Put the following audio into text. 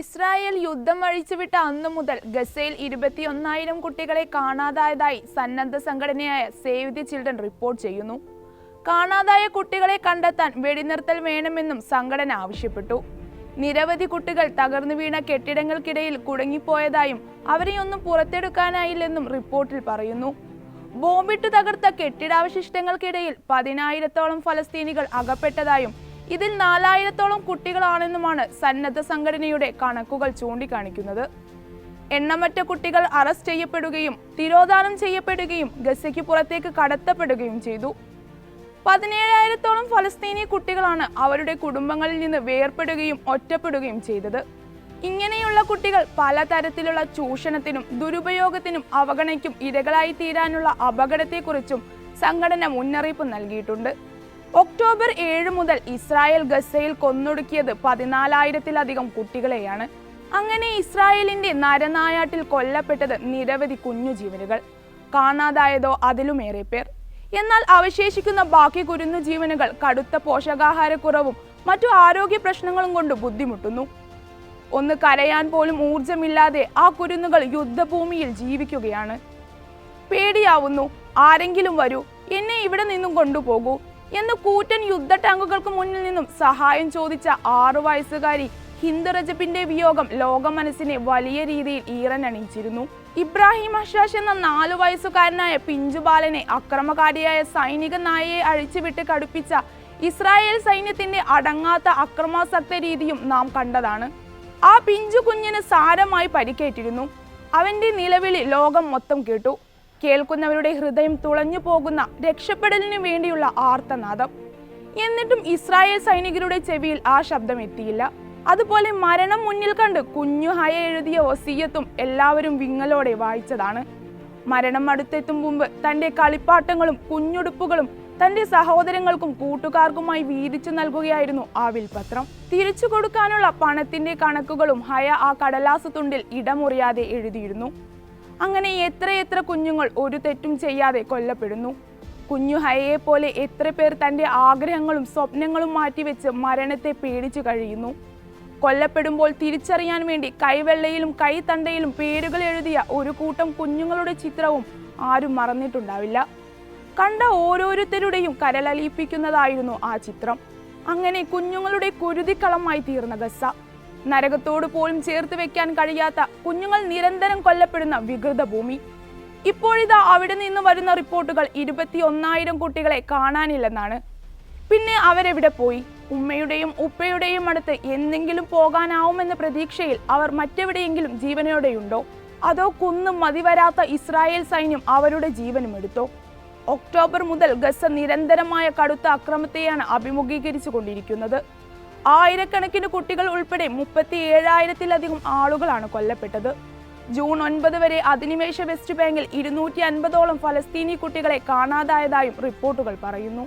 Israel യുദ്ധം അഴിച്ചുവിട്ട അന്നു മുതൽ ഗസയിൽ 21,000 കുട്ടികളെ കാണാതായതായി സന്നദ്ധ സംഘടനയായ സേവ് ദി ചിൽഡ്രൻ റിപ്പോർട്ട് ചെയ്യുന്നു. കാണാതായ കുട്ടികളെ കണ്ടെത്താൻ വെടിനിർത്തൽ വേണമെന്നും സംഘടന ആവശ്യപ്പെട്ടു. നിരവധി കുട്ടികൾ തകർന്നു വീണ കെട്ടിടങ്ങൾക്കിടയിൽ കുടുങ്ങിപ്പോയതായും അവരെയൊന്നും പുറത്തെടുക്കാനായില്ലെന്നും റിപ്പോർട്ടിൽ പറയുന്നു. ബോംബിട്ട് തകർത്ത കെട്ടിടാവശിഷ്ടങ്ങൾക്കിടയിൽ 10,000-ഓളം ഫലസ്തീനികൾ അകപ്പെട്ടതായും ഇതിൽ 4,000-ഓളം കുട്ടികളാണെന്നുമാണ് സന്നദ്ധ സംഘടനയുടെ കണക്കുകൾ ചൂണ്ടിക്കാണിക്കുന്നത്. എണ്ണമറ്റ കുട്ടികൾ അറസ്റ്റ് ചെയ്യപ്പെടുകയും തിരോധാനം ചെയ്യപ്പെടുകയും ഗസയ്ക്ക് പുറത്തേക്ക് കടത്തപ്പെടുകയും ചെയ്തു. 17,000-ഓളം ഫലസ്തീനി കുട്ടികളാണ് അവരുടെ കുടുംബങ്ങളിൽ നിന്ന് വേർപെടുകയും ഒറ്റപ്പെടുകയും ചെയ്തത്. ഇങ്ങനെയുള്ള കുട്ടികൾ പലതരത്തിലുള്ള ചൂഷണത്തിനും ദുരുപയോഗത്തിനും അവഗണനയ്ക്കും ഇരകളായി തീരാനുള്ള അപകടത്തെക്കുറിച്ചും സംഘടന മുന്നറിയിപ്പ് നൽകിയിട്ടുണ്ട്. ഒക്ടോബർ 7 മുതൽ ഇസ്രായേൽ ഗസയിൽ കൊന്നൊടുക്കിയത് 14,000-ത്തിലധികം കുട്ടികളെയാണ്. അങ്ങനെ ഇസ്രായേലിന്റെ നരനായാട്ടിൽ കൊല്ലപ്പെട്ടത് നിരവധി കുഞ്ഞു ജീവനുകൾ, കാണാതായതോ അതിലുമേറെ പേർ. എന്നാൽ അവശേഷിക്കുന്ന ബാക്കി കുരുന്നു ജീവനുകൾ കടുത്ത പോഷകാഹാരക്കുറവും മറ്റു ആരോഗ്യ പ്രശ്നങ്ങളും കൊണ്ട് ബുദ്ധിമുട്ടുന്നു. ഒന്ന് കരയാൻ പോലും ഊർജമില്ലാതെ ആ കുരുന്നുകൾ യുദ്ധഭൂമിയിൽ ജീവിക്കുകയാണ്. പേടിയാവുന്നു, ആരെങ്കിലും വരൂ, എന്നെ ഇവിടെ നിന്നും കൊണ്ടുപോകൂ എന്ന് കൂറ്റൻ യുദ്ധ ടാങ്കുകൾക്ക് മുന്നിൽ നിന്നും സഹായം ചോദിച്ച 6 വയസ്സുകാരി ഹിന്ദ് റജബിന്റെ വിയോഗം ലോക മനസ്സിനെ വലിയ രീതിയിൽ ഈറനണിയിച്ചിരുന്നു. ഇബ്രാഹിം ഹഷാഷ് എന്ന 4 വയസ്സുകാരനായ പിഞ്ചുബാലനെ അക്രമകാരിയായ സൈനിക നായയെ അഴിച്ചുവിട്ട് കടുപ്പിച്ച ഇസ്രായേൽ സൈന്യത്തിന്റെ അടങ്ങാത്ത അക്രമാസക്ത രീതിയും നാം കണ്ടതാണ്. ആ പിഞ്ചു കുഞ്ഞിന് സാരമായി പരിക്കേറ്റിരുന്നു. അവന്റെ നിലവിളി ലോകം മൊത്തം കേട്ടു. കേൾക്കുന്നവരുടെ ഹൃദയം തുളഞ്ഞു പോകുന്ന രക്ഷപ്പെടലിനു വേണ്ടിയുള്ള ആർത്തനാദം. എന്നിട്ടും ഇസ്രായേൽ സൈനികരുടെ ചെവിയിൽ ആ ശബ്ദം എത്തിയില്ല. അതുപോലെ മരണം മുന്നിൽ കണ്ട് കുഞ്ഞു ഹയ എഴുതിയ വസിയത്തും എല്ലാവരും വിങ്ങലോടെ വായിച്ചതാണ്. മരണം അടുത്തെത്തും മുമ്പ് തന്റെ കളിപ്പാട്ടങ്ങളും കുഞ്ഞുടുപ്പുകളും തന്റെ സഹോദരങ്ങൾക്കും കൂട്ടുകാർക്കുമായി വീതിച്ചു നൽകുകയായിരുന്നു ആ വിൽപത്രം. തിരിച്ചു കൊടുക്കാനുള്ള പണത്തിന്റെ കണക്കുകളും ഹയ ആ കടലാസു തുണ്ടിൽ ഇടമുറിയാതെ എഴുതിയിരുന്നു. അങ്ങനെ എത്രയെത്ര കുഞ്ഞുങ്ങൾ ഒരു തെറ്റും ചെയ്യാതെ കൊല്ലപ്പെടുന്നു. കുഞ്ഞു ഹയയെ പോലെ എത്ര പേർ തന്റെ ആഗ്രഹങ്ങളും സ്വപ്നങ്ങളും മാറ്റിവെച്ച് മരണത്തെ പേടിച്ചു കഴിയുന്നു. കൊല്ലപ്പെടുമ്പോൾ തിരിച്ചറിയാൻ വേണ്ടി കൈവെള്ളയിലും കൈത്തണ്ടയിലും പേരുകൾ എഴുതിയ ഒരു കൂട്ടം കുഞ്ഞുങ്ങളുടെ ചിത്രവും ആരും മറന്നിട്ടുണ്ടാവില്ല. കണ്ട ഓരോരുത്തരുടെയും കരളലിയിപ്പിക്കുന്നതായിരുന്നു ആ ചിത്രം. അങ്ങനെ കുഞ്ഞുങ്ങളുടെ കുരുതിക്കളമായി തീർന്ന ഗസ, നരകത്തോട് പോലും ചേർത്ത് വെക്കാൻ കഴിയാത്ത കുഞ്ഞുങ്ങൾ നിരന്തരം കൊല്ലപ്പെടുന്ന വികൃത ഭൂമി. ഇപ്പോഴിതാ അവിടെ നിന്ന് വരുന്ന റിപ്പോർട്ടുകൾ 21,000 കുട്ടികളെ കാണാനില്ലെന്നാണ്. പിന്നെ അവരെവിടെ പോയി? ഉമ്മയുടെയും ഉപ്പയുടെയും അടുത്ത് എന്തെങ്കിലും പോകാനാവുമെന്ന പ്രതീക്ഷയിൽ അവർ മറ്റെവിടെയെങ്കിലും ജീവനോടെയുണ്ടോ? അതോ കുന്നും മതിവരാത്ത ഇസ്രായേൽ സൈന്യം അവരുടെ ജീവനും എടുത്തോ? ഒക്ടോബർ മുതൽ ഗസ നിരന്തരമായ കടുത്ത അക്രമത്തെയാണ് അഭിമുഖീകരിച്ചു കൊണ്ടിരിക്കുന്നത്. ആയിരക്കണക്കിന് കുട്ടികൾ ഉൾപ്പെടെ 37,000-ത്തിലധികം ആളുകളാണ് കൊല്ലപ്പെട്ടത്. ജൂൺ 9 വരെ അധിനിവേശ വെസ്റ്റ് ബാങ്കിൽ 250-ഓളം ഫലസ്തീനി കുട്ടികളെ കാണാതായതായും റിപ്പോർട്ടുകൾ പറയുന്നു.